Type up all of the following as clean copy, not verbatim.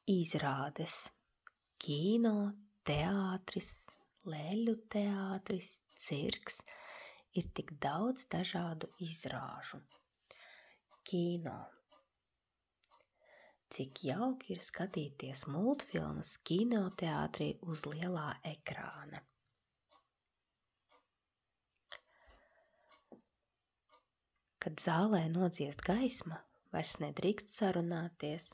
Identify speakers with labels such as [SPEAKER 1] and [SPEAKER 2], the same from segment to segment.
[SPEAKER 1] izrādes, kino, teātris, leļu teātris, cirks, ir tik daudz dažādu izrāžu. Kino. Cik jauki ir skatīties multfilmas kinoteātrī uz lielā ekrāna. Kad zālē nodziest gaisma, vairs nedrīkst sarunāties.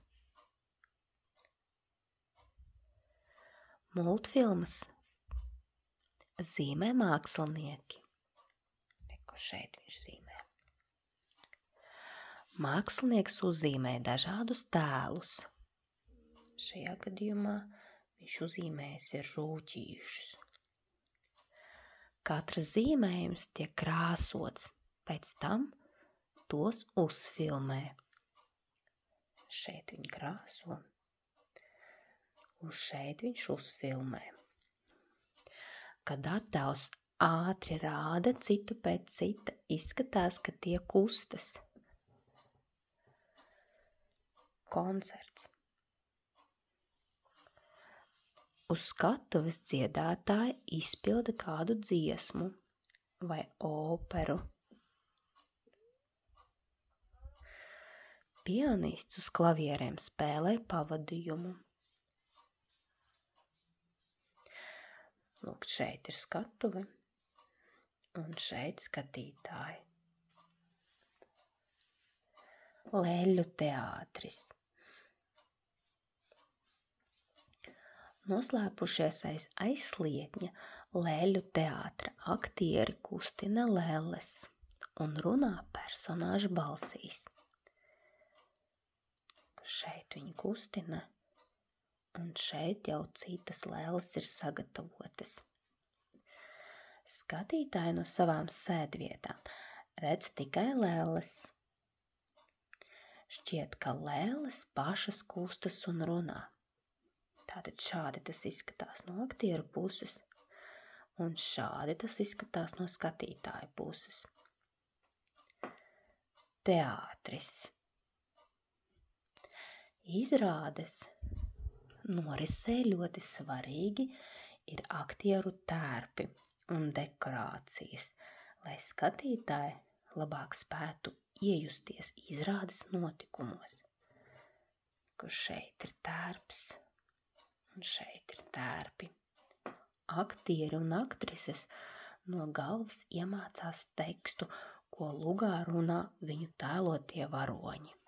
[SPEAKER 1] Multfilmas zīmē mākslinieki. Ko šeit viņš zīmē? Mākslinieks uzzīmē dažādus tēlus. Šajā gadījumā viņš uzzīmējis ir rūķīšus. Katrs zīmējums tiek krāsots, pēc tam tos uzfilmē. Šeit viņi krāso, un šeit viņš uzfilmē. Kad attēls ātri rāda citu pēc cita, izskatās, ka tie kustas. Koncerts. Uz skatuves dziedātāji izpilda kādu dziesmu vai operu. Pianists uz klavierēm spēlē pavadījumu. Lūk, šeit ir skatuve un šeit skatītāji. Leļu teātris. Noslēpušies aiz aizslietņa leļu teātra aktieri kustina lelles un runā personāžu balsīs. Šeit viņi kustina, un šeit jau citas lēles ir sagatavotas. Skatītāji no savām sēdvietām redz tikai lēles. Šķiet, ka lēles pašas kustas un runā. Tātad šādi tas izskatās no aktieru puses, un šādi tas izskatās no skatītāju puses. Teātris. Izrādes norisē ļoti svarīgi ir aktieru tērpi un dekorācijas, lai skatītāji labāk spētu iejusties izrādes notikumos. Kur šeit ir tērps un šeit ir tērpi. Aktieri un aktrises no galvas iemācās tekstu, ko lugā runā viņu tēlotie varoņi.